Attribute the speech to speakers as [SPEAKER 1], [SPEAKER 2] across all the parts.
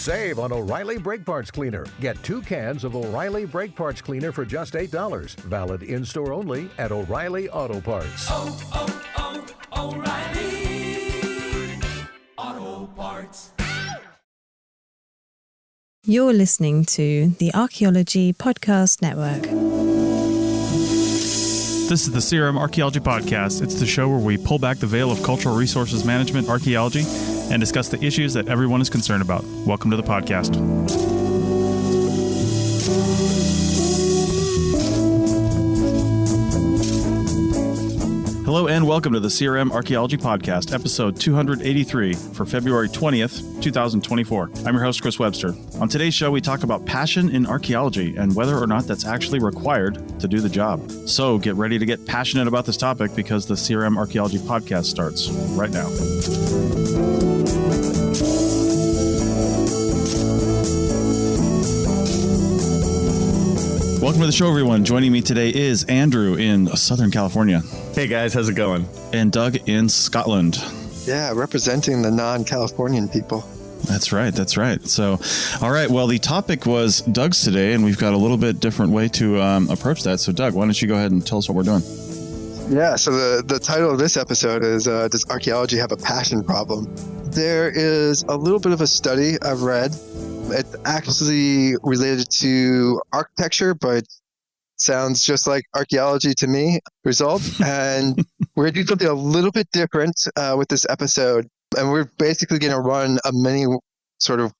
[SPEAKER 1] Save on O'Reilly Brake Parts Cleaner. Get 2 cans of O'Reilly Brake Parts Cleaner for just $8. Valid in-store only at O'Reilly Auto Parts.
[SPEAKER 2] O'Reilly Auto Parts.
[SPEAKER 3] You're listening to the Archaeology Podcast Network.
[SPEAKER 4] This is the CRM Archaeology Podcast. It's the show where we pull back the veil of cultural resources management, archaeology, and discuss the issues that everyone is concerned about. Welcome to the podcast. Hello and welcome to the CRM Archaeology Podcast, episode 283 for February 20th, 2024. I'm your host, Chris Webster. On today's show, we talk about passion in archaeology and whether or not that's actually required to do the job. So get ready to get passionate about this topic because the CRM Archaeology Podcast starts right now. Welcome to the show, everyone. Joining me today is Andrew in Southern California.
[SPEAKER 5] Hey guys, how's it going?
[SPEAKER 4] And Doug in Scotland.
[SPEAKER 6] Yeah, representing the non-Californian people.
[SPEAKER 4] That's right. So, all right. Well, the topic was Doug's today, and we've got a little bit different way to approach that. So, Doug, why don't you go ahead and tell us what we're doing?
[SPEAKER 6] Yeah, so the title of this episode is, Does Archaeology Have a Passion Problem? There is a little bit of a study I've read. It's actually related to architecture, but sounds just like archaeology to me, result. And we're going to do something a little bit different with this episode. And we're basically going to run a mini sort of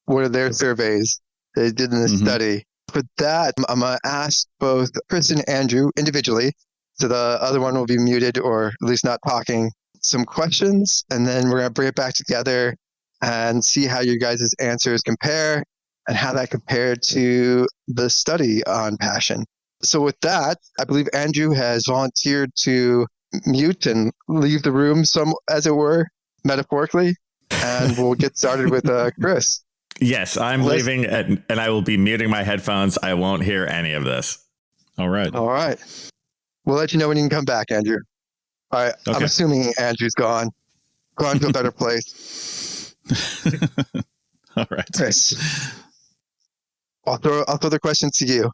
[SPEAKER 6] one of their surveys they did in the study. For that, I'm going to ask both Chris and Andrew individually, so the other one will be muted or at least not talking, some questions, and then we're going to bring it back together and see how you guys' answers compare and how that compared to the study on passion. So with that, I believe Andrew has volunteered to mute and leave the room, as it were, metaphorically, and we'll get started with Chris.
[SPEAKER 5] Yes, I'm leaving and I will be muting my headphones. I won't hear any of this.
[SPEAKER 4] All right.
[SPEAKER 6] We'll let you know when you can come back, Andrew. All right. Okay. I'm assuming Andrew's gone to a better place.
[SPEAKER 4] All right.
[SPEAKER 6] Chris, I'll throw the question to you.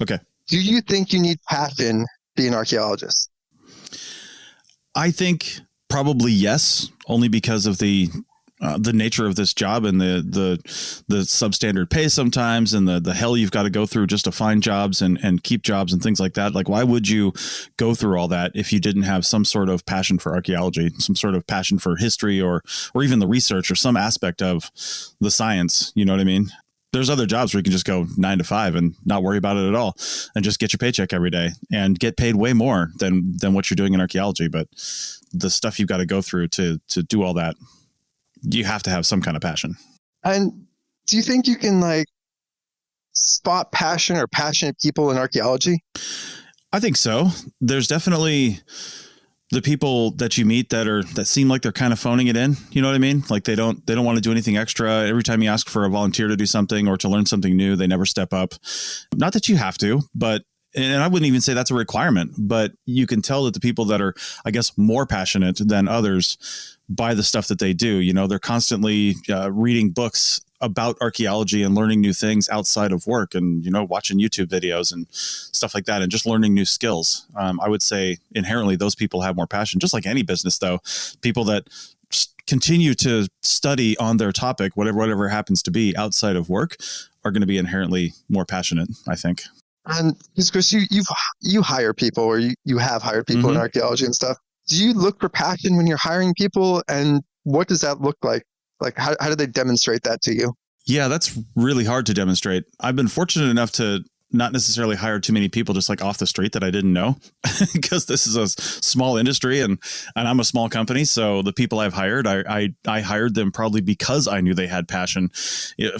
[SPEAKER 4] Okay.
[SPEAKER 6] Do you think you need passion to be an archaeologist?
[SPEAKER 4] I think probably yes, only because of the nature of this job and the substandard pay sometimes, and the hell you've got to go through just to find jobs and keep jobs and things like that. Like, why would you go through all that if you didn't have some sort of passion for archaeology, some sort of passion for history or even the research or some aspect of the science? You know what I mean? There's other jobs where you can just go 9 to 5 and not worry about it at all and just get your paycheck every day and get paid way more than what you're doing in archaeology. But the stuff you've got to go through to do all that, you have to have some kind of passion. And
[SPEAKER 6] do you think you can spot passion or passionate people in archaeology?
[SPEAKER 4] I think so. There's definitely the people that you meet that seem like they're kind of phoning it in. You know what I mean? Like they don't want to do anything extra. Every time you ask for a volunteer to do something or to learn something new, they never step up. Not that you have to, and I wouldn't even say that's a requirement, but you can tell that the people that are, I guess, more passionate than others by the stuff that they do. You know, they're constantly reading books about archaeology and learning new things outside of work and, watching YouTube videos and stuff like that and just learning new skills. I would say inherently those people have more passion, just like any business, though. People that continue to study on their topic, whatever it happens to be outside of work, are going to be inherently more passionate, I think.
[SPEAKER 6] And Chris, you hire people, or you have hired people in archaeology and stuff. Do you look for passion when you're hiring people, and what does that look like? Like, how do they demonstrate that to you?
[SPEAKER 4] Yeah, that's really hard to demonstrate. I've been fortunate enough to not necessarily hire too many people just like off the street that I didn't know, because this is a small industry and I'm a small company. So the people I've hired, I hired them probably because I knew they had passion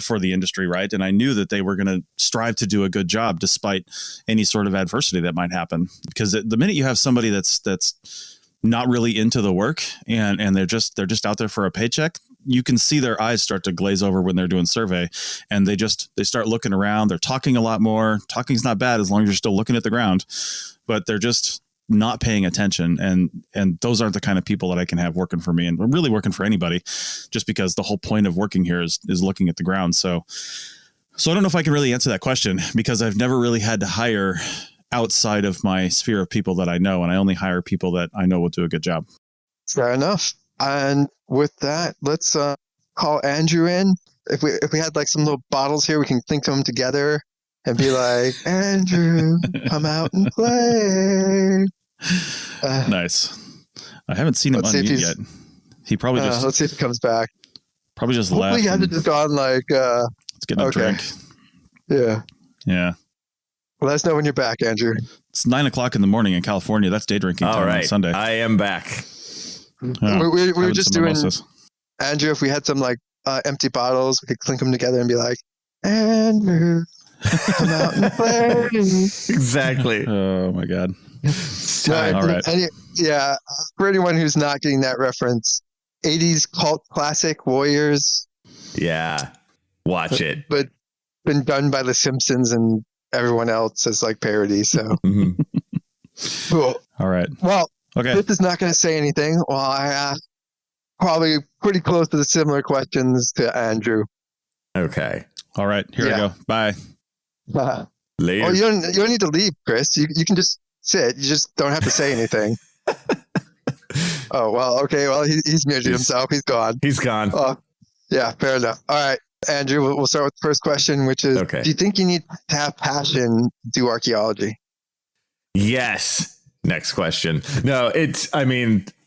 [SPEAKER 4] for the industry, right? And I knew that they were going to strive to do a good job despite any sort of adversity that might happen. Because the minute you have somebody that's not really into the work and they're just out there for a paycheck, you can see their eyes start to glaze over when they're doing survey, and they start looking around. They're talking a lot more. Talking's not bad as long as you're still looking at the ground, but they're just not paying attention. And those aren't the kind of people that I can have working for me and really working for anybody, just because the whole point of working here is looking at the ground. So I don't know if I can really answer that question, because I've never really had to hire outside of my sphere of people that I know. And I only hire people that I know will do a good job.
[SPEAKER 6] Fair enough. And with that, let's call Andrew in. If we had like some little bottles here, we can clink them together and be like, Andrew, come out and play.
[SPEAKER 4] Nice. I haven't seen him unmute yet. He probably just.
[SPEAKER 6] Let's see if he comes back.
[SPEAKER 4] Probably just
[SPEAKER 6] Hopefully
[SPEAKER 4] left.
[SPEAKER 6] He had to just gone like.
[SPEAKER 4] Let's get a drink.
[SPEAKER 6] Yeah.
[SPEAKER 4] Yeah.
[SPEAKER 6] Let us know when you're back, Andrew.
[SPEAKER 4] It's 9:00 in the morning in California. That's day drinking time on Sunday.
[SPEAKER 5] I am back.
[SPEAKER 6] Yeah, we were just doing,
[SPEAKER 4] mimosas.
[SPEAKER 6] Andrew, if we had some like empty bottles, we could clink them together and be like, Andrew, come out and play.
[SPEAKER 5] Exactly.
[SPEAKER 4] Oh my God.
[SPEAKER 6] Right.
[SPEAKER 4] All right.
[SPEAKER 6] Yeah. For anyone who's not getting that reference, 80s cult classic Warriors.
[SPEAKER 5] Yeah. Watch it.
[SPEAKER 6] But been done by The Simpsons and everyone else as like parody. So cool.
[SPEAKER 4] All right.
[SPEAKER 6] Well,
[SPEAKER 4] Okay.
[SPEAKER 6] this is not going to say anything. Well, I asked probably pretty close to the similar questions to Andrew.
[SPEAKER 5] Okay.
[SPEAKER 4] All right. Here we go. Bye.
[SPEAKER 5] Later.
[SPEAKER 6] Oh, you don't need to leave, Chris. You can just sit. You just don't have to say anything. Oh, well, okay. Well, he's muted himself. He's gone.
[SPEAKER 5] He's gone.
[SPEAKER 6] Oh, yeah, fair enough. All right, Andrew, we'll start with the first question, which is, do you think you need to have passion to do archaeology?
[SPEAKER 5] Yes. Next question. No,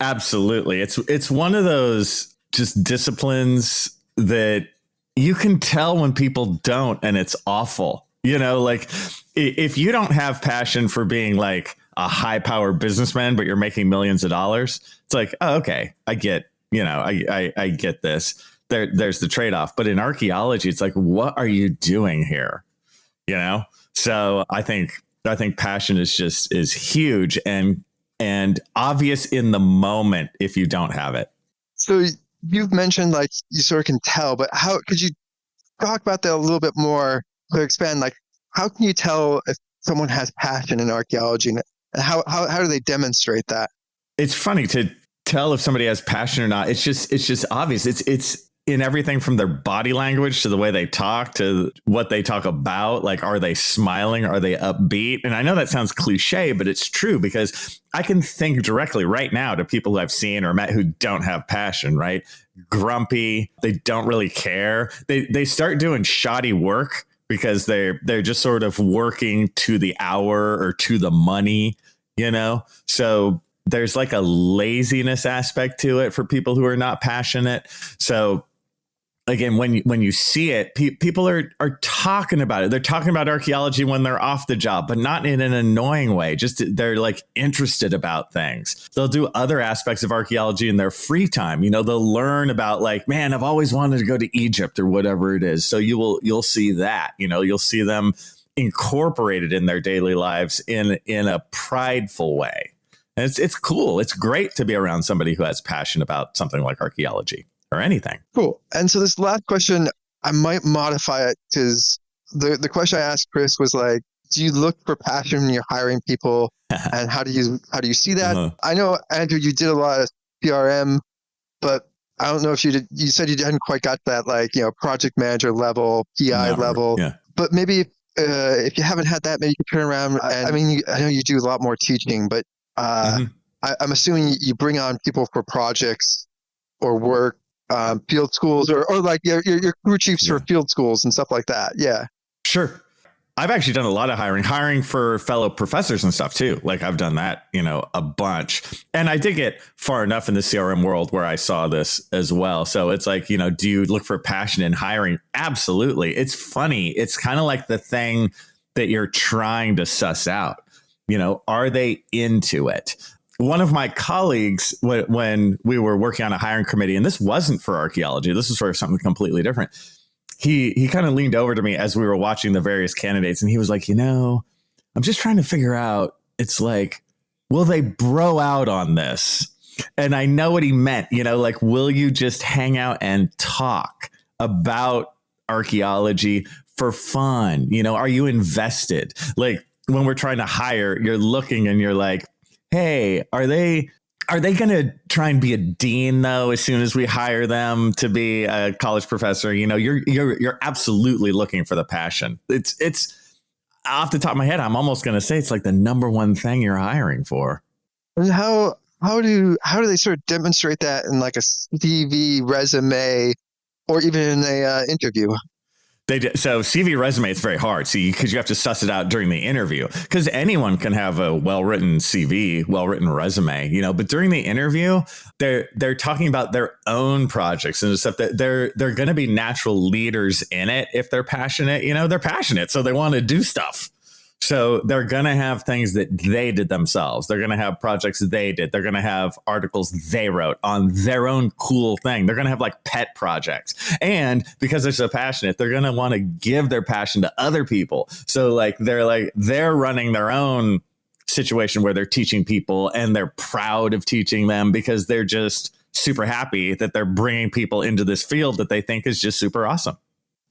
[SPEAKER 5] absolutely. It's one of those just disciplines that you can tell when people don't, and it's awful. Like if you don't have passion for being like a high power businessman, but you're making millions of dollars, it's like, oh, okay, I get, I get this. There's the trade-off. But in archaeology, it's like, what are you doing here? So I think passion is huge and obvious in the moment if you don't have it.
[SPEAKER 6] So you've mentioned like you sort of can tell, but how could you talk about that a little bit more to expand? Like, how can you tell if someone has passion in archaeology, and how do they demonstrate that?
[SPEAKER 5] It's funny to tell if somebody has passion or not. It's just obvious. It's in everything from their body language to the way they talk to what they talk about. Like, are they smiling? Are they upbeat? And I know that sounds cliche, but it's true, because I can think directly right now to people who I've seen or met who don't have passion, right? Grumpy. They don't really care. They start doing shoddy work because they're just sort of working to the hour or to the money, So there's like a laziness aspect to it for people who are not passionate. So again, when you see it, people are talking about it. They're talking about archaeology when they're off the job, but not in an annoying way. Just they're like interested about things. They'll do other aspects of archaeology in their free time. They'll learn about like, man, I've always wanted to go to Egypt or whatever it is. So you'll see that. You'll see them incorporated in their daily lives in a prideful way. And it's cool. It's great to be around somebody who has passion about something like archaeology or anything.
[SPEAKER 6] Cool. And so this last question, I might modify it, because the question I asked Chris was like, do you look for passion when you're hiring people, and how do you see that? Uh-huh. I know, Andrew, you did a lot of CRM, but I don't know if you did. You said you hadn't quite got that project manager level, PI level. Yeah. But maybe if you haven't had that, maybe you can turn around. And I know you do a lot more teaching, but I'm assuming you bring on people for projects or work, field schools, or like your crew chiefs for field schools and stuff like that. Yeah.
[SPEAKER 5] Sure. I've actually done a lot of hiring for fellow professors and stuff too. Like I've done that, a bunch. And I did get far enough in the CRM world where I saw this as well. So it's like, do you look for passion in hiring? Absolutely. It's funny. It's kind of like the thing that you're trying to suss out. Are they into it? One of my colleagues, when we were working on a hiring committee, and this wasn't for archaeology, this was for something completely different. He kind of leaned over to me as we were watching the various candidates, and he was like, I'm just trying to figure out, it's like, will they bro out on this? And I know what he meant, like, will you just hang out and talk about archaeology for fun? Are you invested? Like when we're trying to hire, you're looking and you're like, hey, are they going to try and be a dean though as soon as we hire them to be a college professor? You know, you're absolutely looking for the passion. It's off the top of my head, I'm almost going to say it's like the number one thing you're hiring for.
[SPEAKER 6] And how do they sort of demonstrate that in like a CV, resume, or even in a interview?
[SPEAKER 5] So CV resume, it's very hard. See, because you have to suss it out during the interview, because anyone can have a well-written CV, well-written resume, you know, but during the interview, they're talking about their own projects and stuff that they're going to be natural leaders in it. If they're passionate, you know, they're passionate. So they want to do stuff. So they're going to have things that they did themselves. They're going to have projects they did. They're going to have articles they wrote on their own cool thing. They're going to have like pet projects. And because they're so passionate, they're going to want to give their passion to other people. So they're running their own situation where they're teaching people and they're proud of teaching them because they're just super happy that they're bringing people into this field that they think is just super awesome.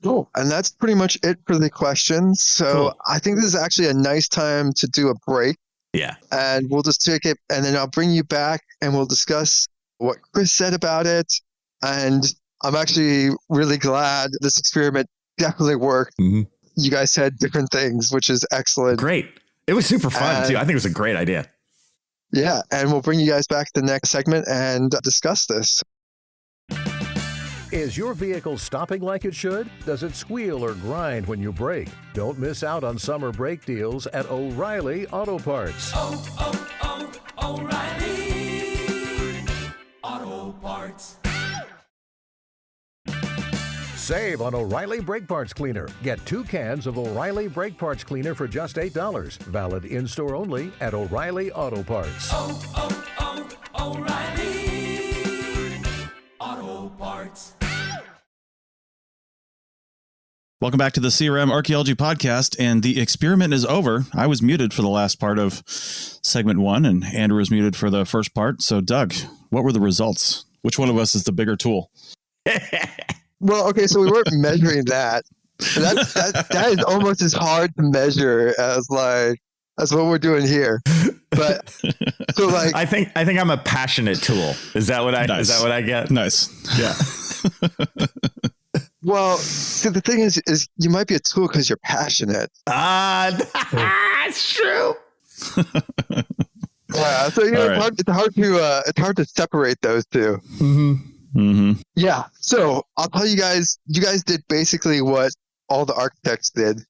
[SPEAKER 6] Cool. And that's pretty much it for the questions. So
[SPEAKER 5] Cool.
[SPEAKER 6] I think this is actually a nice time to do a break.
[SPEAKER 5] Yeah.
[SPEAKER 6] And we'll just take it, and then I'll bring you back and we'll discuss what Chris said about it. And I'm actually really glad this experiment definitely worked.
[SPEAKER 5] Mm-hmm.
[SPEAKER 6] You guys said different things, which is excellent.
[SPEAKER 5] Great. It was super fun too. I think it was a great idea.
[SPEAKER 6] Yeah. And we'll bring you guys back to the next segment and discuss this.
[SPEAKER 1] Is your vehicle stopping like it should? Does it squeal or grind when you brake? Don't miss out on summer brake deals at O'Reilly Auto Parts.
[SPEAKER 2] O'Reilly Auto Parts.
[SPEAKER 1] Save on O'Reilly Brake Parts Cleaner. Get 2 cans of O'Reilly Brake Parts Cleaner for just $8. Valid in-store only at O'Reilly Auto Parts.
[SPEAKER 2] O'Reilly Auto Parts.
[SPEAKER 4] Welcome back to the CRM Archaeology Podcast, and the experiment is over. I was muted for the last part of segment 1, and Andrew was muted for the first part. So, Doug, what were the results? Which one of us is the bigger tool?
[SPEAKER 6] Well, okay, so we weren't measuring that. That is almost as hard to measure as what we're doing here. But so like,
[SPEAKER 5] I think I'm a passionate tool. Is that what I get?
[SPEAKER 4] Nice.
[SPEAKER 5] Yeah.
[SPEAKER 6] well, see, the thing is you might be a tool because you're passionate.
[SPEAKER 5] That's true.
[SPEAKER 6] Yeah, so
[SPEAKER 4] Right.
[SPEAKER 6] it's hard to separate those two.
[SPEAKER 5] Mm-hmm.
[SPEAKER 4] Mm-hmm.
[SPEAKER 6] Yeah. So I'll tell you guys did basically what all the architects did,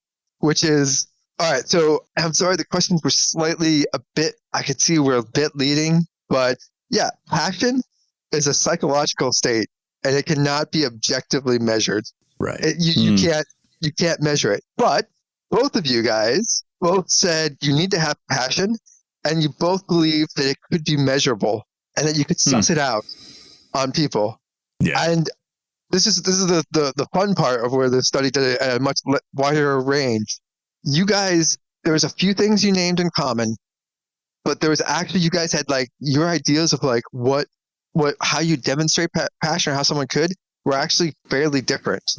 [SPEAKER 6] which is, all right. So I'm sorry, the questions were I could see we're a bit leading, but yeah, passion is a psychological state and it cannot be objectively measured.
[SPEAKER 5] Right.
[SPEAKER 6] You can't measure it. But both of you guys both said you need to have passion, and you both believe that it could be measurable and that you could suss it out on people.
[SPEAKER 5] Yeah.
[SPEAKER 6] And this is the fun part of where the study did a much wider range. You guys, there was a few things you named in common, but there was actually, you guys had like your ideas of like how you demonstrate passion or how someone could were actually fairly different.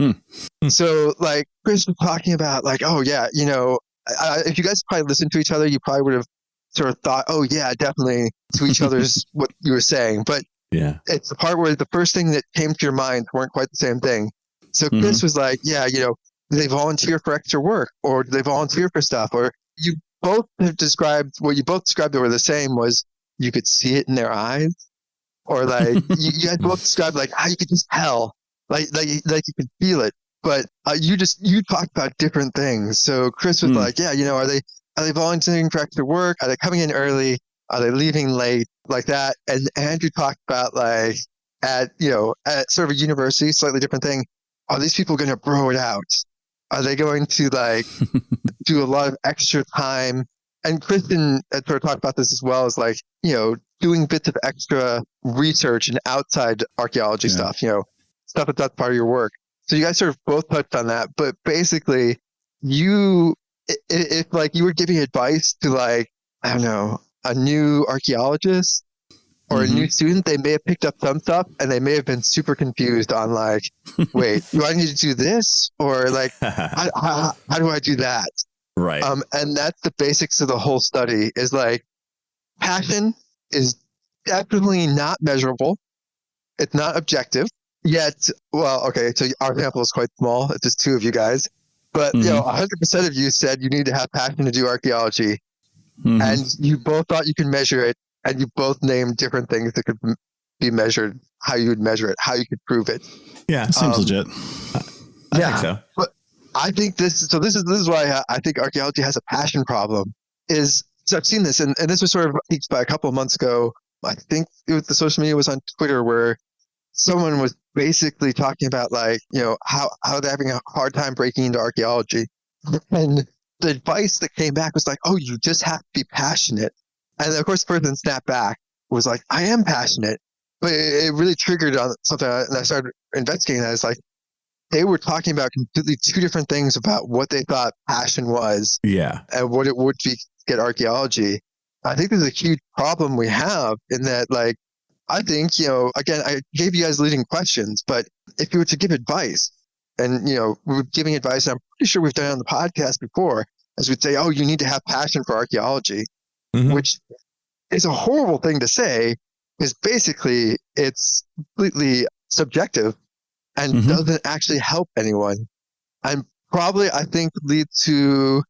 [SPEAKER 6] So like Chris was talking about like, oh yeah, you know, if you guys probably listened to each other, you probably would have sort of thought, oh yeah, definitely to each other's what you were saying. But
[SPEAKER 5] Yeah.
[SPEAKER 6] it's the part where the first thing that came to your mind weren't quite the same thing. So Chris was like, yeah, you know, do they volunteer for extra work, or do they volunteer for stuff? Or you both have described, what you both described that were the same was you could see it in their eyes, or like you guys both described like how you could just tell, like you could feel it. But you talked about different things. So Chris was like, yeah, you know, are they volunteering for extra work? Are they coming in early? Are they leaving late? Like that. And Andrew talked about like at sort of a university, slightly different thing. Are these people going to bro it out? Are they going to like do a lot of extra time? And Kristen had sort of talked about this as well, as like, you know, doing bits of extra research and outside archaeology stuff, you know, stuff that's part of your work. So you guys sort of both touched on that, but basically if like you were giving advice to like, I don't know, a new archaeologist or a new student, they may have picked up some stuff and they may have been super confused on like, wait, do I need to do this? Or like, how do I do that?
[SPEAKER 5] Right.
[SPEAKER 6] And that's the basics of the whole study is like, passion is definitely not measurable. It's not objective. Yet, well, okay, so our sample is quite small. It's just 2 of you guys. But, 100% of you said you need to have passion to do archaeology.
[SPEAKER 4] Mm-hmm.
[SPEAKER 6] And you both thought you could measure it. And you both named different things that could be measured, how you would measure it, how you could prove it.
[SPEAKER 5] Yeah.
[SPEAKER 4] Seems legit.
[SPEAKER 5] I think so.
[SPEAKER 6] But I think this is why I think archaeology has a passion problem. So I've seen this, and this was sort of peaked by a couple of months ago. I think the social media was on Twitter, where someone was basically talking about how they're having a hard time breaking into archaeology. And the advice that came back was like, oh, you just have to be passionate. And of course, the person snapped back, was like, I am passionate. But it really triggered on something, and I started investigating that. It's like, they were talking about completely 2 different things about what they thought passion was.
[SPEAKER 5] Yeah.
[SPEAKER 6] And what it would be to get archaeology. I think there's a huge problem we have in that, I think, again, I gave you guys leading questions, but if you were to give advice, and, we're giving advice, and I'm pretty sure we've done it on the podcast before, as we'd say, oh, you need to have passion for archaeology, which is a horrible thing to say, because basically it's completely subjective and doesn't actually help anyone. And probably, I think, lead to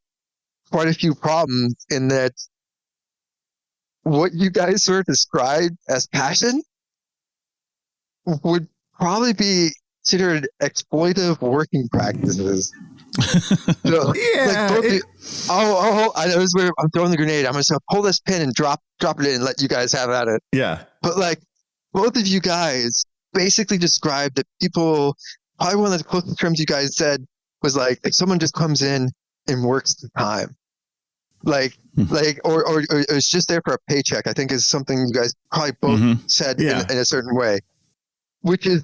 [SPEAKER 6] quite a few problems in that what you guys sort of described as passion would probably be considered exploitive working practices.
[SPEAKER 5] Yeah.
[SPEAKER 6] I know this is where I'm throwing the grenade. I'm just going to pull this pin and drop it in and let you guys have at it.
[SPEAKER 5] Yeah.
[SPEAKER 6] But both of you guys basically described that people, probably one of the closest terms you guys said was if someone just comes in and works the time. Or it's just there for a paycheck, I think is something you guys probably both said in a certain way. Which is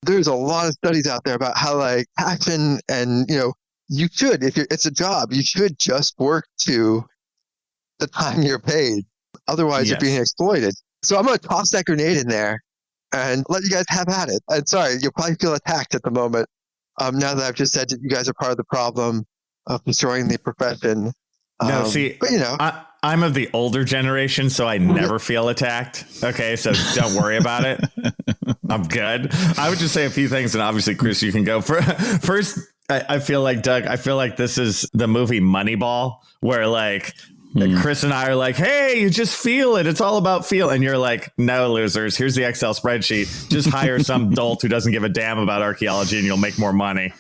[SPEAKER 6] there's a lot of studies out there about how passion and, you should, it's a job, you should just work to the time you're paid. Otherwise you're being exploited. So I'm going to toss that grenade in there and let you guys have at it. And sorry, you'll probably feel attacked at the moment. Now that I've just said that you guys are part of the problem of destroying the profession.
[SPEAKER 5] No, see, but I'm of the older generation, so I never feel attacked. Okay, so don't worry about it. I'm good. I would just say a few things, and obviously, Chris, you can go first. I feel like, Doug, this is the movie Moneyball, where Chris and I are hey, you just feel it. It's all about feel. And you're no, losers. Here's the Excel spreadsheet. Just hire some dolt who doesn't give a damn about archaeology, and you'll make more money.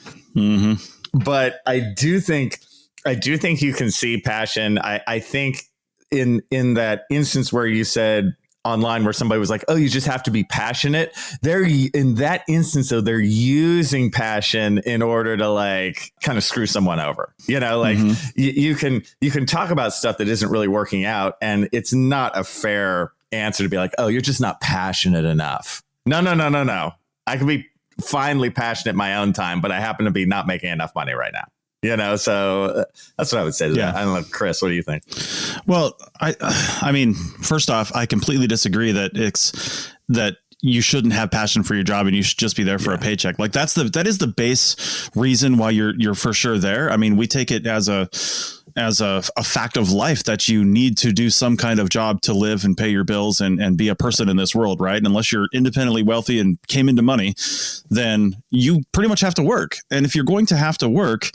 [SPEAKER 5] But I do think you can see passion. I think in that instance where you said online where somebody was oh, you just have to be passionate. They're in that instance, though, they're using passion in order to kind of screw someone over. You can talk about stuff that isn't really working out, and it's not a fair answer to be oh, you're just not passionate enough. No. I can be finely passionate my own time, but I happen to be not making enough money right now. So that's what I would say to that. I don't know, Chris, what do you think? Well,
[SPEAKER 4] I mean, first off, I completely disagree that you shouldn't have passion for your job and you should just be there for a paycheck. That is the base reason why you're for sure there. I mean, we take it as a fact of life that you need to do some kind of job to live and pay your bills and be a person in this world, right? And unless you're independently wealthy and came into money, then you pretty much have to work. And if you're going to have to work,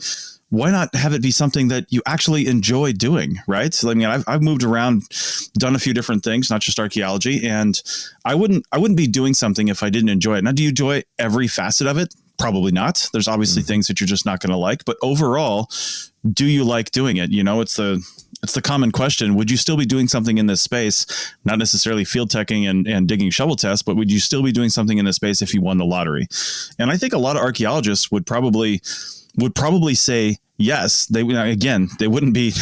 [SPEAKER 4] why not have it be something that you actually enjoy doing, right? So, I mean, I've moved around, done a few different things, not just archaeology, and I wouldn't be doing something if I didn't enjoy it. Now, do you enjoy every facet of it? Probably not. There's obviously things that you're just not going to like, but overall, do you like doing it? It's the common question. Would you still be doing something in this space? Not necessarily field teching and digging shovel tests, but would you still be doing something in this space if you won the lottery? And I think a lot of archaeologists would probably say yes. They wouldn't be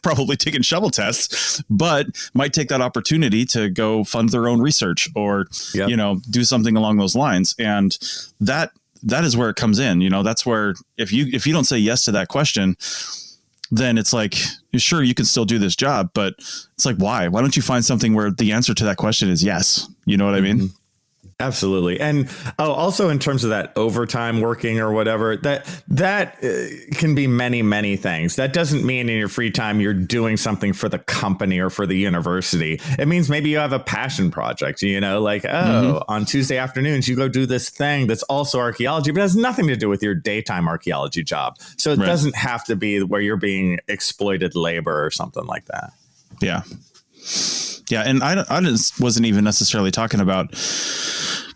[SPEAKER 4] probably taking shovel tests, but might take that opportunity to go fund their own research or do something along those lines. And that is where it comes in. That's where if you don't say yes to that question, then it's sure, you can still do this job, but it's why don't you find something where the answer to that question is yes? You know what I mean?
[SPEAKER 5] Absolutely. And also in terms of that overtime working or whatever, that can be many, many things. That doesn't mean in your free time you're doing something for the company or for the university. It means maybe you have a passion project, like, on Tuesday afternoons, you go do this thing that's also archaeology, but has nothing to do with your daytime archaeology job. So it doesn't have to be where you're being exploited labor or something like that.
[SPEAKER 4] Yeah. Yeah. And I wasn't even necessarily talking about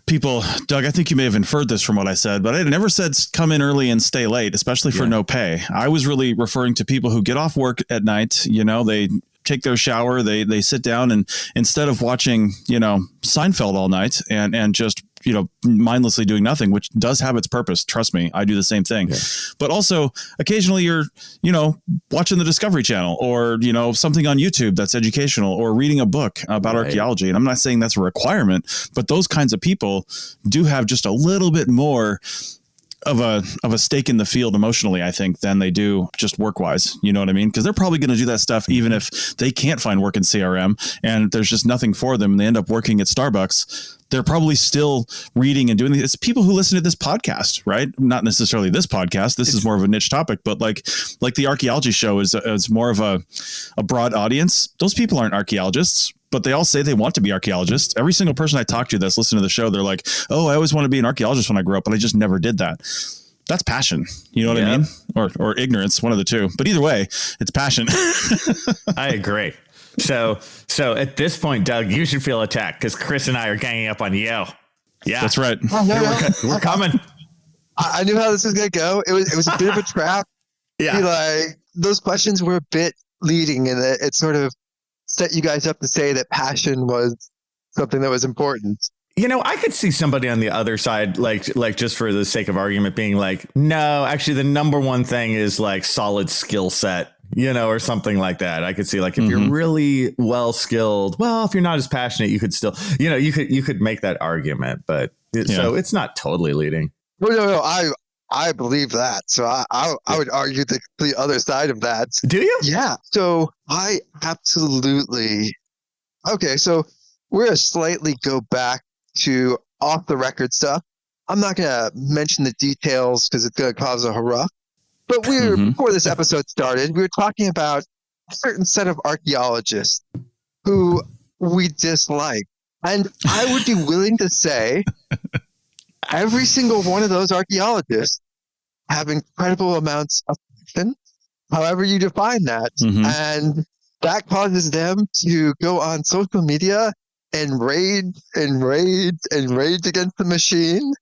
[SPEAKER 4] people, Doug, I think you may have inferred this from what I said, but I never said come in early and stay late, especially for no pay. I was really referring to people who get off work at night, they take their shower, they sit down, and instead of watching, Seinfeld all night and just, mindlessly doing nothing, which does have its purpose. Trust me, I do the same thing. Yeah. But also occasionally you're, watching the Discovery Channel or, something on YouTube that's educational, or reading a book about archaeology. And I'm not saying that's a requirement, but those kinds of people do have just a little bit more of a stake in the field emotionally, I think, than they do just work wise. You know what I mean? Because they're probably going to do that stuff even if they can't find work in CRM and there's just nothing for them and they end up working at Starbucks. They're probably still reading and doing this. It's people who listen to this podcast, right? Not necessarily this podcast. This is more of a niche topic, but like the archaeology show is more of a broad audience. Those people aren't archaeologists, but they all say they want to be archaeologists. Every single person I talk to that's listening to the show, they're like, oh, I always want to be an archaeologist when I grow up, but I just never did that. That's passion. You know what I mean? Or ignorance, one of the two. But either way, it's passion.
[SPEAKER 5] I agree. So at this point, Doug, you should feel attacked because Chris and I are ganging up on you. Yeah,
[SPEAKER 4] that's right.
[SPEAKER 5] We're coming.
[SPEAKER 6] I knew how this was going to go. It was a bit of a trap.
[SPEAKER 5] Yeah.
[SPEAKER 6] Like, those questions were a bit leading, and it sort of set you guys up to say that passion was something that was important.
[SPEAKER 5] I could see somebody on the other side, like just for the sake of argument, being like, no, actually, the number one thing is like solid skill set, or something like that. I could see like if you're really well skilled, if you're not as passionate, you could still, you could make that argument, but so it's not totally leading.
[SPEAKER 6] Well, no, I believe that. So I would argue the complete other side of that.
[SPEAKER 5] Do you?
[SPEAKER 6] Yeah. So I absolutely. Okay. So we're going to slightly go back to off the record stuff. I'm not going to mention the details because it's going to cause a hurrah. But before this episode started, we were talking about a certain set of archaeologists who we dislike. And I would be willing to say every single one of those archaeologists have incredible amounts of passion, however you define that. And that causes them to go on social media and rage against the machine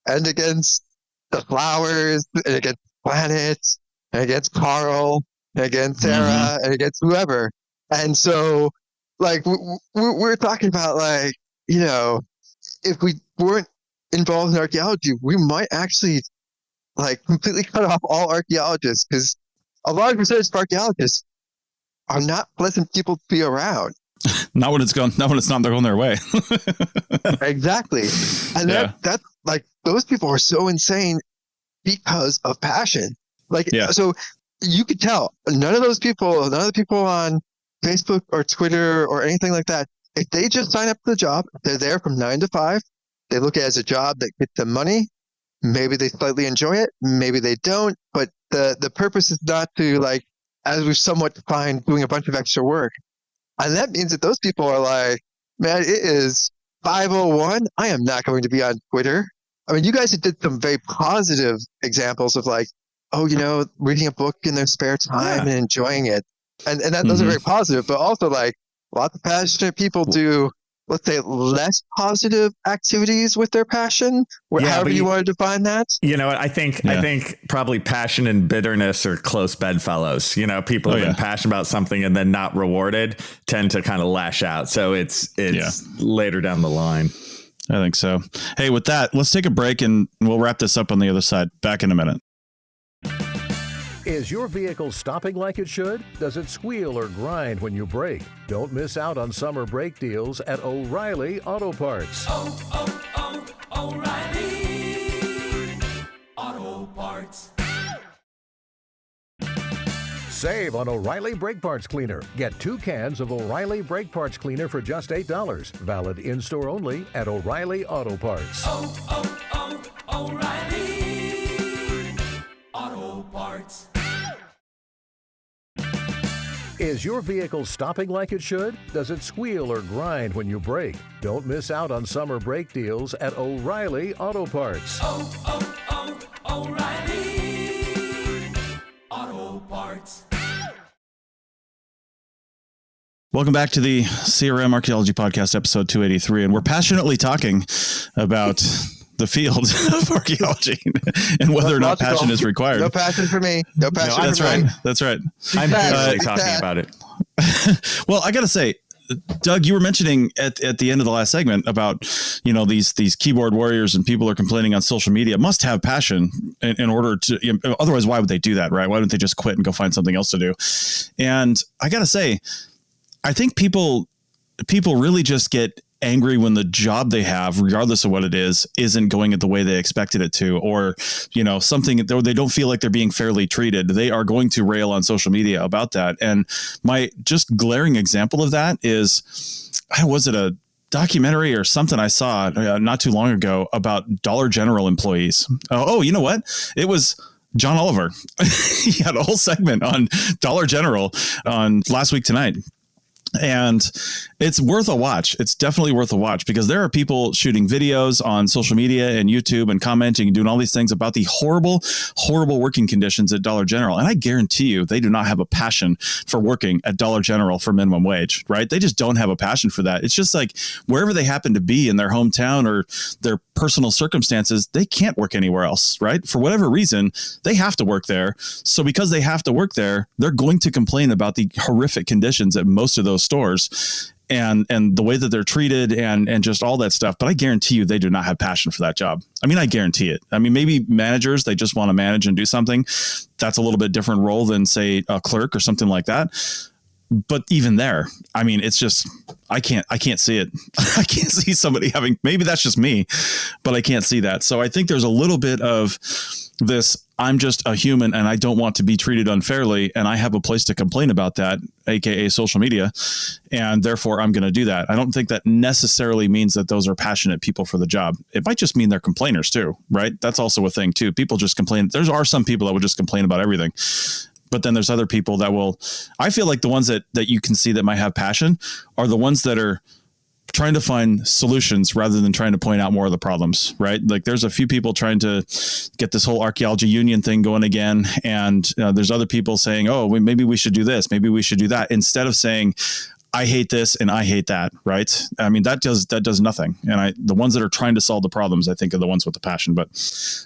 [SPEAKER 6] and against the flowers and against planets and against Carl and against Sarah and against whoever. And so, like, we're talking about, like, if we weren't involved in archaeology, we might actually like completely cut off all archaeologists, because a large percentage of archaeologists are not pleasant people to be around.
[SPEAKER 4] Not when it's not they're going their way.
[SPEAKER 6] Exactly. And that's like, those people are so insane because of passion. Like, so you could tell none of the people on Facebook or Twitter or anything like that, if they just sign up for the job, they're there from 9 to 5. They look at it as a job that gets them money. Maybe they slightly enjoy it. Maybe they don't. But the purpose is not to, like, as we've somewhat defined, doing a bunch of extra work. And that means that those people are like, man, it is 5:01. I am not going to be on Twitter. I mean, you guys did some very positive examples of, like, reading a book in their spare time and enjoying it. And those are very positive, but also, like, lots of passionate people do, let's say, less positive activities with their passion, however you want to define that.
[SPEAKER 5] You know what? I think probably passion and bitterness are close bedfellows. People who've been passionate about something and then not rewarded tend to kind of lash out. So it's later down the line.
[SPEAKER 4] I think so. Hey, with that, let's take a break and we'll wrap this up on the other side. Back in a minute.
[SPEAKER 1] Is your vehicle stopping like it should? Does it squeal or grind when you brake? Don't miss out on summer brake deals at O'Reilly Auto Parts.
[SPEAKER 2] O'Reilly Auto Parts.
[SPEAKER 1] Save on O'Reilly Brake Parts Cleaner. Get 2 cans of O'Reilly Brake Parts Cleaner for just $8. Valid in-store only at O'Reilly Auto Parts.
[SPEAKER 2] O'Reilly Auto Parts.
[SPEAKER 1] Is your vehicle stopping like it should? Does it squeal or grind when you brake? Don't miss out on summer brake deals at O'Reilly Auto Parts.
[SPEAKER 2] O'Reilly Auto Parts.
[SPEAKER 4] Welcome back to the CRM Archaeology Podcast, episode 283. And we're passionately talking about the field of archaeology and whether or not passion is required.
[SPEAKER 6] No passion for me. No passion for me.
[SPEAKER 4] That's right.
[SPEAKER 5] I'm barely talking about it.
[SPEAKER 4] Well, I got to say, Doug, you were mentioning at the end of the last segment about, these keyboard warriors and people are complaining on social media must have passion in order to, otherwise, why would they do that? Right. Why don't they just quit and go find something else to do? And I got to say, I think people really just get angry when the job they have, regardless of what it is, isn't going the way they expected it to, or, something they don't feel like they're being fairly treated. They are going to rail on social media about that. And my just glaring example of that is, was it a documentary or something I saw not too long ago about Dollar General employees? Oh, you know what? It was John Oliver. He had a whole segment on Dollar General on Last Week Tonight. And it's worth a watch. It's definitely worth a watch because there are people shooting videos on social media and YouTube and commenting and doing all these things about the horrible, horrible working conditions at Dollar General. And I guarantee you, they do not have a passion for working at Dollar General for minimum wage, right? They just don't have a passion for that. It's just like wherever they happen to be in their hometown or their personal circumstances, they can't work anywhere else, right? For whatever reason, they have to work there. So because they have to work there, they're going to complain about the horrific conditions at most of those stores and the way that they're treated and just all that stuff. But I guarantee you they do not have passion for that job. I mean, I guarantee it. I mean, maybe managers, they just want to manage and do something. That's a little bit different role than, say, a clerk or something like that. But even there, I mean, it's just, I can't see it. I can't see somebody having, maybe that's just me, but I can't see that. So I think there's a little bit of this, I'm just a human and I don't want to be treated unfairly. And I have a place to complain about that, AKA social media. And therefore I'm going to do that. I don't think that necessarily means that those are passionate people for the job. It might just mean they're complainers too, right? That's also a thing too. People just complain. There are some people that would just complain about everything. But then there's other people that will, I feel like the ones that you can see that might have passion are the ones that are trying to find solutions rather than trying to point out more of the problems, right? Like there's a few people trying to get this whole archaeology union thing going again. And there's other people saying, oh, maybe we should do this. Maybe we should do that. Instead of saying, I hate this and I hate that, right? I mean, that does nothing. And the ones that are trying to solve the problems, I think are the ones with the passion, but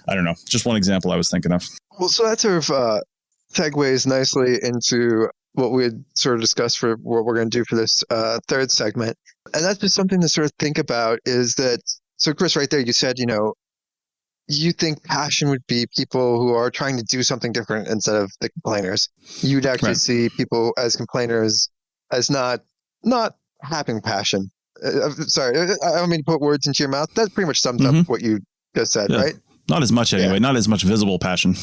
[SPEAKER 4] I don't know. Just one example I was thinking of.
[SPEAKER 6] Well, so that sort of segues nicely into what we had sort of discussed for what we're going to do for this third segment. And that's just something to sort of think about is that, so Chris, right there, you said, you think passion would be people who are trying to do something different instead of the complainers. You'd actually see people as complainers as not having passion. Sorry, I don't mean to put words into your mouth. That pretty much sums up what you just said, right?
[SPEAKER 4] Not as much anyway, not as much visible passion,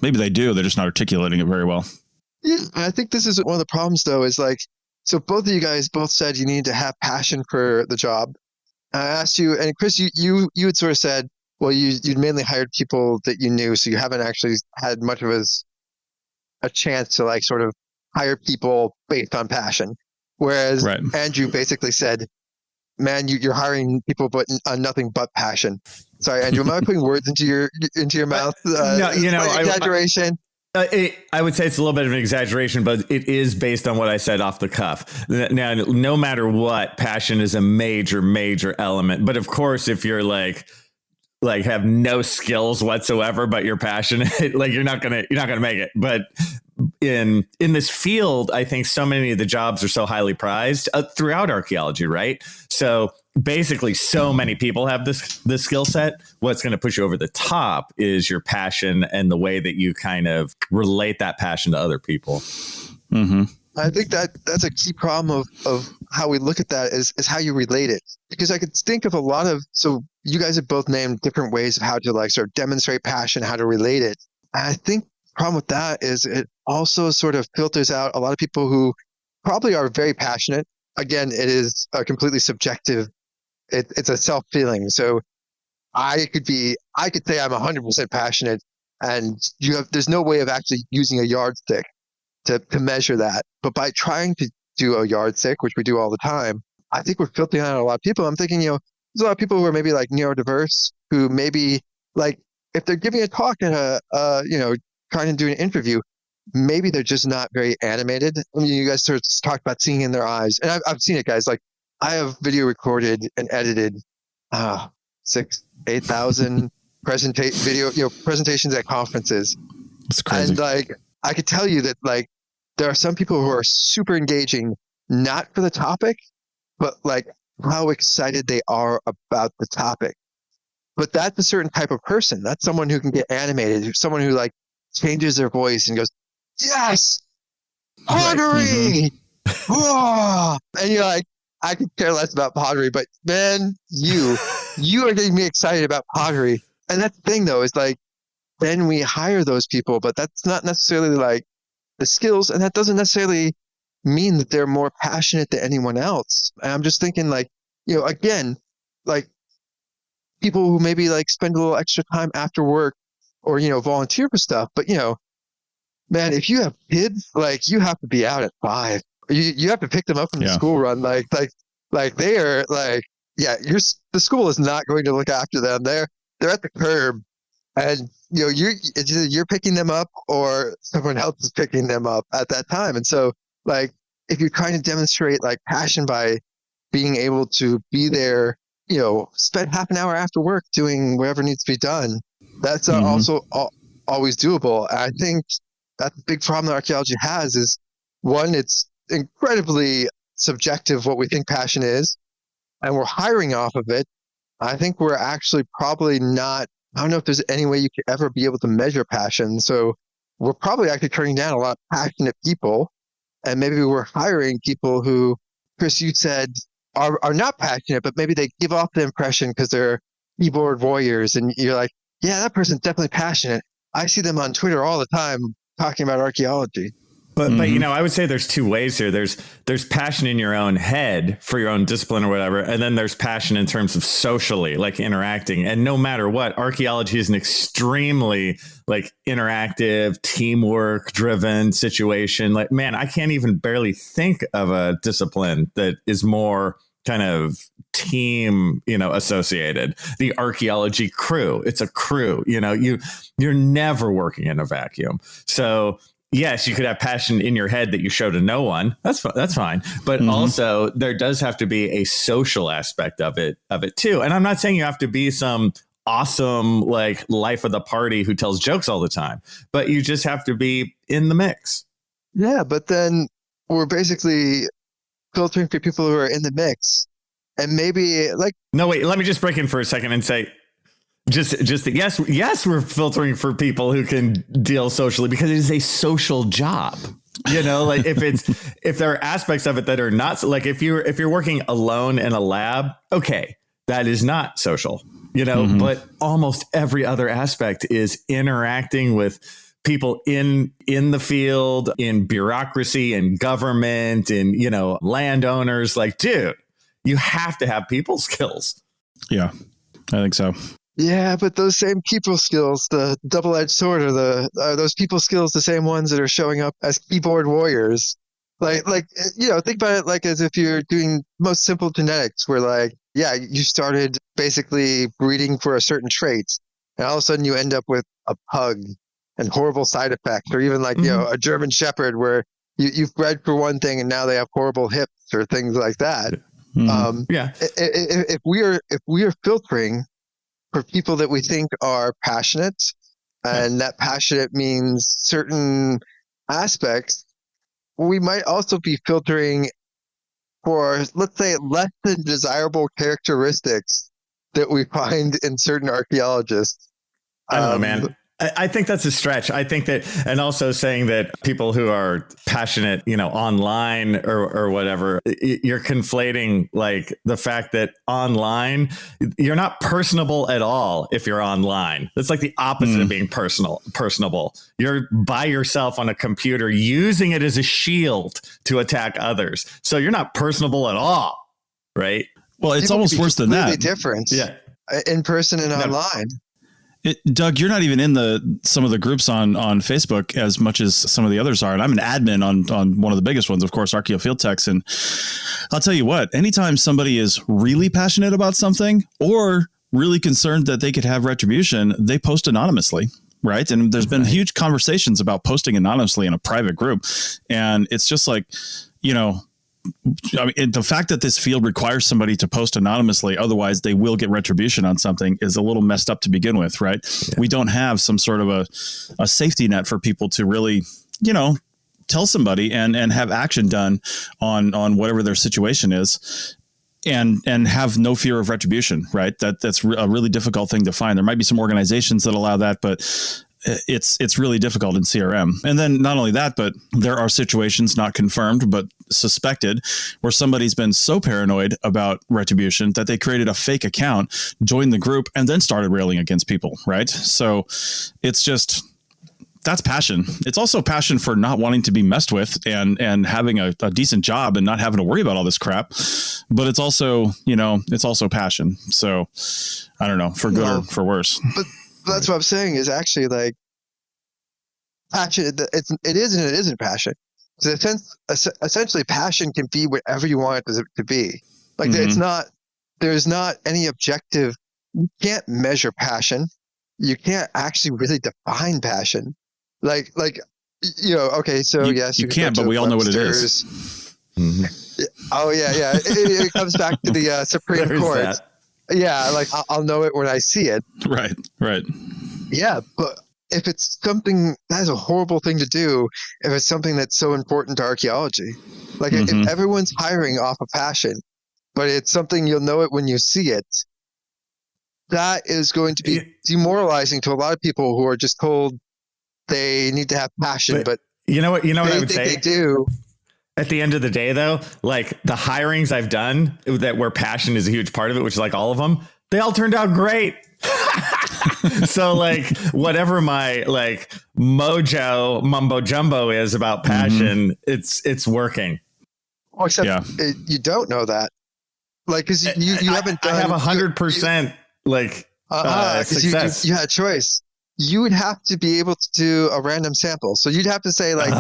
[SPEAKER 4] maybe they do, they're just not articulating it very well.
[SPEAKER 6] Yeah. I think this is one of the problems though, is like, so both of you guys both said you need to have passion for the job. I asked you, and Chris, you had sort of said, well, you'd mainly hired people that you knew, so you haven't actually had much of a chance to like sort of hire people based on passion. Whereas Andrew basically said, man, you're hiring people but on nothing but passion. Sorry, Andrew, am I putting words into your mouth?
[SPEAKER 5] No,
[SPEAKER 6] exaggeration.
[SPEAKER 5] I would say it's a little bit of an exaggeration, but it is based on what I said off the cuff. Now, no matter what, passion is a major, major element. But of course, if you're like have no skills whatsoever, but you're passionate, like you're not gonna make it. But in this field, I think so many of the jobs are so highly prized throughout archaeology, right? So basically, so many people have this skill set. What's going to push you over the top is your passion and the way that you kind of relate that passion to other people.
[SPEAKER 4] Mm-hmm.
[SPEAKER 6] I think that's a key problem of how we look at that is how you relate it. Because I could think of a lot of, so you guys have both named different ways of how to like sort of demonstrate passion, how to relate it. And I think the problem with that is also sort of filters out a lot of people who probably are very passionate. Again, it is a completely subjective. It's a self feeling. So I could say I'm 100% passionate, and there's no way of actually using a yardstick to measure that. But by trying to do a yardstick, which we do all the time, I think we're filtering out a lot of people. I'm thinking, there's a lot of people who are maybe like neurodiverse, who maybe like if they're giving a talk at trying to do an interview, maybe they're just not very animated. I mean, you guys sort of talked about seeing in their eyes, and I've seen it, guys. Like I have video recorded and edited 8,000 presentations at conferences.
[SPEAKER 4] It's crazy.
[SPEAKER 6] And like I could tell you that like there are some people who are super engaging, not for the topic, but like how excited they are about the topic. But that's a certain type of person. That's someone who can get animated, someone who like changes their voice and goes, "Yes, pottery!" Whoa! And you're like, I could care less about pottery, but man, you are getting me excited about pottery. And that's the thing, though, is like then we hire those people, but that's not necessarily like the skills, and that doesn't necessarily mean that they're more passionate than anyone else. And I'm just thinking, like, again, like people who maybe like spend a little extra time after work or volunteer for stuff, but man, if you have kids, like you have to be out at 5. You have to pick them up from the school run, like they are like, the school is not going to look after them. They're at the curb, and you're picking them up or someone else is picking them up at that time. And so like if you're trying to demonstrate like passion by being able to be there, spend half an hour after work doing whatever needs to be done, that's also always doable. And I think that's a big problem that archaeology has is, one, it's incredibly subjective what we think passion is, and we're hiring off of it. I think we're actually probably not, I don't know if there's any way you could ever be able to measure passion. So we're probably actually turning down a lot of passionate people, and maybe we're hiring people who, Chris, you said are not passionate, but maybe they give off the impression because they're keyboard warriors, and you're like, yeah, that person's definitely passionate. I see them on Twitter all the time talking about archaeology.
[SPEAKER 5] But I would say there's two ways here. There's passion in your own head for your own discipline or whatever, and then there's passion in terms of socially, like interacting. And no matter what, archaeology is an extremely like interactive, teamwork driven situation. Like, man, I can't even barely think of a discipline that is more kind of team, associated. The archaeology crew, it's a crew. You're never working in a vacuum. So yes, you could have passion in your head that you show to no one. That's fine. But also there does have to be a social aspect of it too. And I'm not saying you have to be some awesome, like life of the party who tells jokes all the time, but you just have to be in the mix.
[SPEAKER 6] Yeah. But then we're basically filtering for people who are in the mix, and maybe like,
[SPEAKER 5] no, wait, let me just break in for a second and say, Just that yes, we're filtering for people who can deal socially because it is a social job. Like if there are aspects of it that are not, like if you're working alone in a lab, okay, that is not social, but almost every other aspect is interacting with people in the field, in bureaucracy and government and, landowners. Like, dude, you have to have people skills.
[SPEAKER 4] Yeah, I think so.
[SPEAKER 6] Yeah, but those same people skills, the double-edged sword, are those people skills the same ones that are showing up as keyboard warriors? Like think about it like as if you're doing most simple genetics, where like, yeah, you started basically breeding for a certain trait, and all of a sudden you end up with a pug and horrible side effects, or even like a German Shepherd where you've bred for one thing and now they have horrible hips or things like that. If we are filtering for people that we think are passionate, and that passionate means certain aspects, we might also be filtering for, let's say, less than desirable characteristics that we find in certain archaeologists.
[SPEAKER 5] I don't know, man. I think that's a stretch. I think that, and also saying that people who are passionate, online or whatever, you're conflating like the fact that online, you're not personable at all if you're online. That's like the opposite of being personable. You're by yourself on a computer using it as a shield to attack others. So you're not personable at all, right?
[SPEAKER 4] Well, it's almost worse than that.
[SPEAKER 6] Different.
[SPEAKER 5] Yeah.
[SPEAKER 6] In person and online.
[SPEAKER 4] Doug, you're not even in some of the groups on Facebook as much as some of the others are. And I'm an admin on one of the biggest ones, of course, Archaeofield Techs. And I'll tell you what, anytime somebody is really passionate about something or really concerned that they could have retribution, they post anonymously. Right. And there's been huge conversations about posting anonymously in a private group. And it's just like, the fact that this field requires somebody to post anonymously, otherwise they will get retribution on something, is a little messed up to begin with, right? Yeah. We don't have some sort of a safety net for people to really, tell somebody and have action done on whatever their situation is. And have no fear of retribution, right? That's a really difficult thing to find. There might be some organizations that allow that, but it's really difficult in CRM. And then not only that, but there are situations not confirmed, but suspected, where somebody's been so paranoid about retribution that they created a fake account, joined the group, and then started railing against people, right? So it's just... that's passion. It's also passion for not wanting to be messed with and having a decent job and not having to worry about all this crap. But it's also, it's also passion. So I don't know, for good or for worse.
[SPEAKER 6] But that's what I'm saying is actually like passion. It is and it isn't passion. So essentially passion can be whatever you want it to be. Like there's not any objective. You can't measure passion. You can't actually really define passion. Okay, so yes,
[SPEAKER 4] you can't, but we all know what it is.
[SPEAKER 5] Mm-hmm.
[SPEAKER 6] Oh yeah. It comes back to the Supreme Court. That. Yeah, like I'll know it when I see it.
[SPEAKER 4] Right.
[SPEAKER 6] Yeah, but if it's something that is a horrible thing to do, if it's something that's so important to archaeology, like if everyone's hiring off of passion, but it's something you'll know it when you see it, that is going to be demoralizing to a lot of people who are just told they need to have passion, but
[SPEAKER 5] you know what I would say?
[SPEAKER 6] They do.
[SPEAKER 5] At the end of the day, though, like the hirings I've done where passion is a huge part of it, which is like all of them, they all turned out great. So like whatever my like mojo mumbo jumbo is about passion, it's working.
[SPEAKER 6] Well, except you don't know that. Like, cause you haven't done.
[SPEAKER 5] I have 100% like success.
[SPEAKER 6] You had a choice. You would have to be able to do a random sample. So you'd have to say like,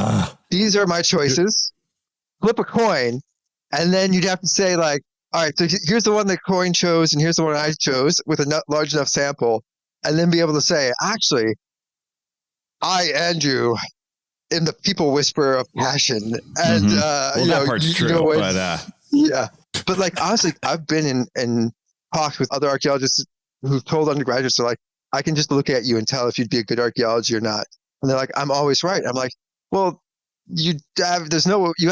[SPEAKER 6] these are my choices, flip a coin. And then you'd have to say like, all right, so here's the one that coin chose and here's the one I chose with a large enough sample. And then be able to say, actually, I, Andrew, am the people whisperer of passion. And,
[SPEAKER 5] that part's true.
[SPEAKER 6] Yeah. But like, honestly, I've been in talks with other archaeologists who've told undergraduates, they're like, I can just look at you and tell if you'd be a good archaeologist or not. And they're like, I'm always right. I'm like, well, you haven't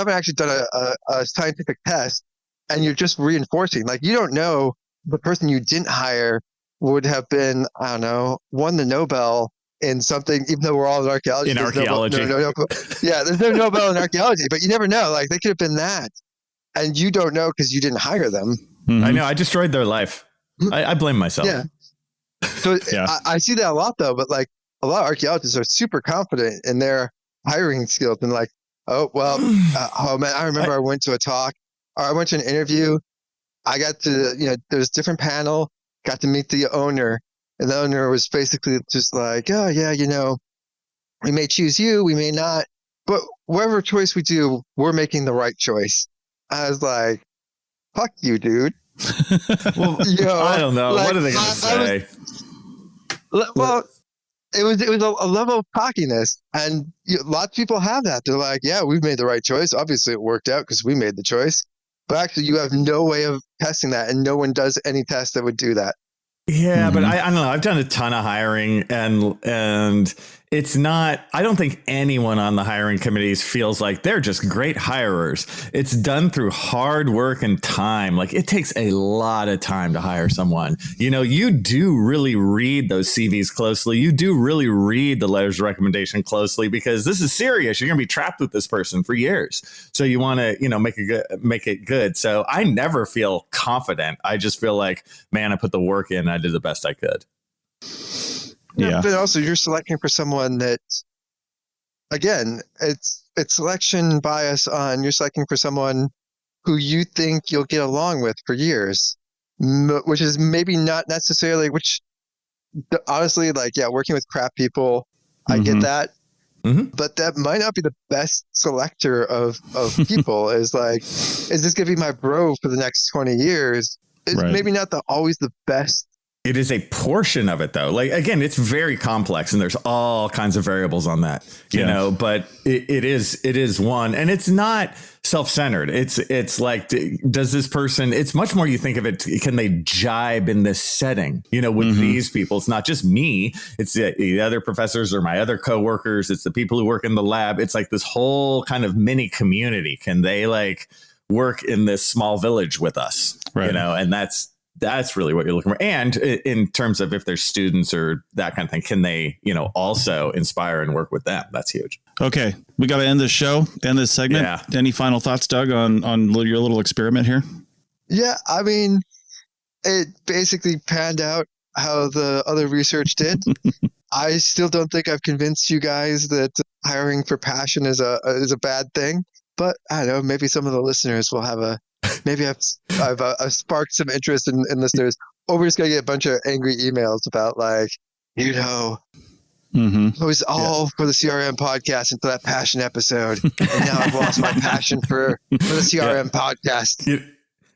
[SPEAKER 6] actually done a scientific test and you're just reinforcing. Like, you don't know the person you didn't hire would have been, I don't know, won the Nobel in something, even though we're all in archaeology.
[SPEAKER 5] In archaeology.
[SPEAKER 6] Yeah, there's no Nobel in archaeology, but you never know. Like, they could have been that. And you don't know because you didn't hire them.
[SPEAKER 5] Mm-hmm. I know. I destroyed their life. I blame myself.
[SPEAKER 6] Yeah. So I see that a lot, though. But like a lot of archaeologists are super confident in their hiring skills, and like, oh well, oh man, I remember I went to a talk, or I went to an interview. I got to, there's a different panel. Got to meet the owner, and the owner was basically just like, oh yeah, we may choose you, we may not, but whatever choice we do, we're making the right choice. I was like, fuck you, dude.
[SPEAKER 5] Well, I don't know. Like, what are they going to say?
[SPEAKER 6] Well, it was a level of cockiness, and lots of people have that. They're like, yeah, we've made the right choice. Obviously, it worked out because we made the choice. But actually, you have no way of testing that, and no one does any test that would do that.
[SPEAKER 5] Yeah, but I don't know. I've done a ton of hiring, and it's not, I don't think anyone on the hiring committees feels like they're just great hirers. It's done through hard work and time. Like it takes a lot of time to hire someone. You know, you do really read those CVs closely. You do really read the letters of recommendation closely because this is serious. You're going to be trapped with this person for years. So you want to, you know, make it good. So I never feel confident. I just feel like, man, I put the work in. I did the best I could.
[SPEAKER 6] Yeah. But also you're selecting for someone that, again, it's selection bias on you're selecting for someone who you think you'll get along with for years, which is maybe not necessarily, which honestly, like, yeah, working with crap people, I get that. But that might not be the best selector of people is like, is this going to be my bro for the next 20 years? It's maybe not always the best.
[SPEAKER 5] It is a portion of it, though. Like, again, it's very complex and there's all kinds of variables on that, you know, but it is one, and it's not self-centered. It's like, does this person, it's much more, you think of it, can they jibe in this setting, you know, with these people? It's not just me. It's the other professors or my other coworkers. It's the people who work in the lab. It's like this whole kind of mini community. Can they like work in this small village with us, you know, and that's really what you're looking for. And in terms of if there's students or that kind of thing, can they, you know, also inspire and work with them? That's huge.
[SPEAKER 4] Okay. We got to end this show, end this segment.
[SPEAKER 5] Yeah.
[SPEAKER 4] Any final thoughts, Doug, on your little experiment here?
[SPEAKER 6] Yeah. I mean, it basically panned out how the other research did. I still don't think I've convinced you guys that hiring for passion is a bad thing, but I don't know, maybe some of the listeners will have maybe I've sparked some interest in listeners, or we're just going to get a bunch of angry emails about like, you know, it was all for the CRM podcast and for that passion episode. And now I've lost my passion for the CRM podcast.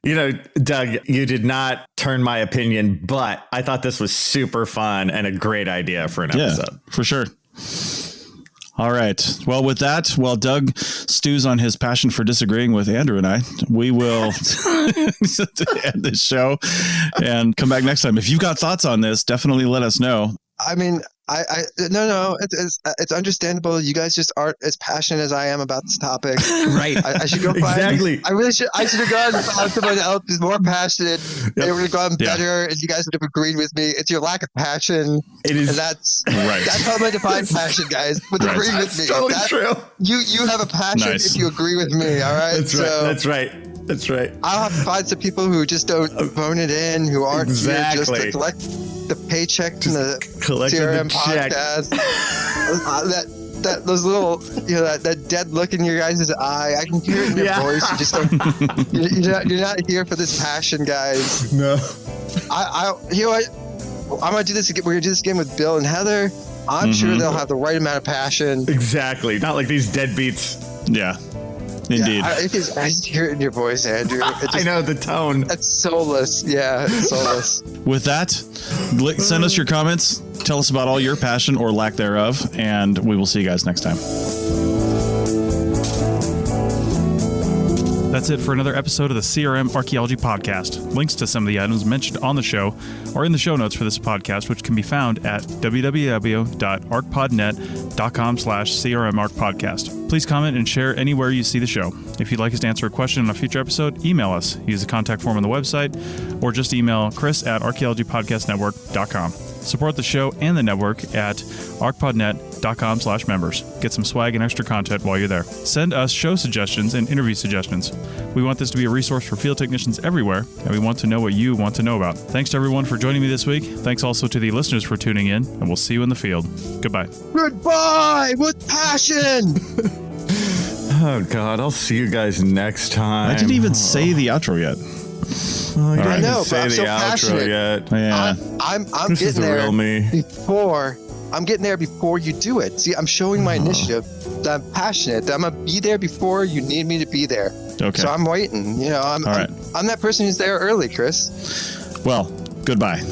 [SPEAKER 5] You know, Doug, you did not turn my opinion, but I thought this was super fun and a great idea for an episode.
[SPEAKER 4] For sure. All right. Well, with that, while Doug stews on his passion for disagreeing with Andrew and I, we will end this show and come back next time. If you've got thoughts on this, definitely let us know.
[SPEAKER 6] I mean, no, it's understandable. You guys just aren't as passionate as I am about this topic.
[SPEAKER 5] Right.
[SPEAKER 6] I should go find.
[SPEAKER 5] Exactly.
[SPEAKER 6] I should have gone and found someone else who's more passionate. They would have gone better, and you guys would have agreed with me. It's your lack of passion. It is. And that's how I define passion, guys. But agree with me.
[SPEAKER 5] Totally true.
[SPEAKER 6] You have a passion if you agree with me. All right.
[SPEAKER 5] That's right. That's right.
[SPEAKER 6] I'll have to find some people who just don't phone it in, who aren't here just to collect the paycheck from the CRM podcast. Those little, you know, that dead look in your guys' eye. I can hear it in your voice. You just don't. You're not here for this passion, guys.
[SPEAKER 5] No.
[SPEAKER 6] You know what? I'm gonna do this again. We're gonna do this again with Bill and Heather. I'm sure they'll have the right amount of passion.
[SPEAKER 5] Exactly. Not like these deadbeats.
[SPEAKER 4] Yeah. Indeed.
[SPEAKER 6] Yeah, I just hear it in your voice, Andrew.
[SPEAKER 5] I know the tone.
[SPEAKER 6] That's soulless. Yeah, it's soulless.
[SPEAKER 4] With that, send us your comments. Tell us about all your passion or lack thereof, and we will see you guys next time. That's it for another episode of the CRM Archaeology Podcast. Links to some of the items mentioned on the show are in the show notes for this podcast, which can be found at www.archpodnet.com/CRMArchPodcast. Please comment and share anywhere you see the show. If you'd like us to answer a question on a future episode, email us. Use the contact form on the website, or just email chris@archaeologypodcastnetwork.com. Support the show and the network at archpodnet.com/members. Get some swag and extra content while you're there. Send us show suggestions and interview suggestions. We want this to be a resource for field technicians everywhere, and we want to know what you want to know about. Thanks to everyone for joining me this week. Thanks also to the listeners for tuning in, and we'll see you in the field. Goodbye.
[SPEAKER 6] Goodbye with passion.
[SPEAKER 5] Oh, God. I'll see you guys next time.
[SPEAKER 4] I didn't even say the outro yet.
[SPEAKER 5] Oh,
[SPEAKER 6] I know,
[SPEAKER 5] say
[SPEAKER 6] but I'm
[SPEAKER 5] the
[SPEAKER 6] so
[SPEAKER 5] outro
[SPEAKER 6] passionate.
[SPEAKER 5] yet.
[SPEAKER 4] Yeah.
[SPEAKER 6] I'm
[SPEAKER 5] This is
[SPEAKER 6] getting
[SPEAKER 5] the
[SPEAKER 6] there
[SPEAKER 5] real me.
[SPEAKER 6] before. I'm getting there before you do it. See, I'm showing my initiative. That I'm passionate. That I'm gonna be there before you need me to be there.
[SPEAKER 4] Okay.
[SPEAKER 6] So I'm waiting. You know, I'm that person who's there early, Chris.
[SPEAKER 4] Well, goodbye.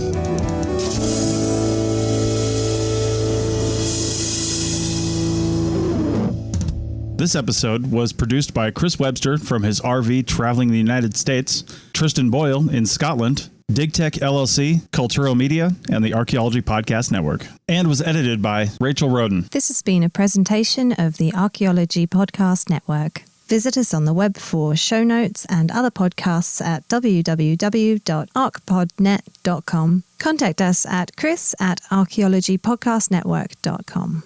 [SPEAKER 4] This episode was produced by Chris Webster from his RV traveling the United States, Tristan Boyle in Scotland, DigTech LLC, Cultural Media, and the Archaeology Podcast Network. And was edited by Rachel Roden.
[SPEAKER 3] This has been a presentation of the Archaeology Podcast Network. Visit us on the web for show notes and other podcasts at www.archpodnet.com. Contact us at chris@archaeologypodcastnetwork.com.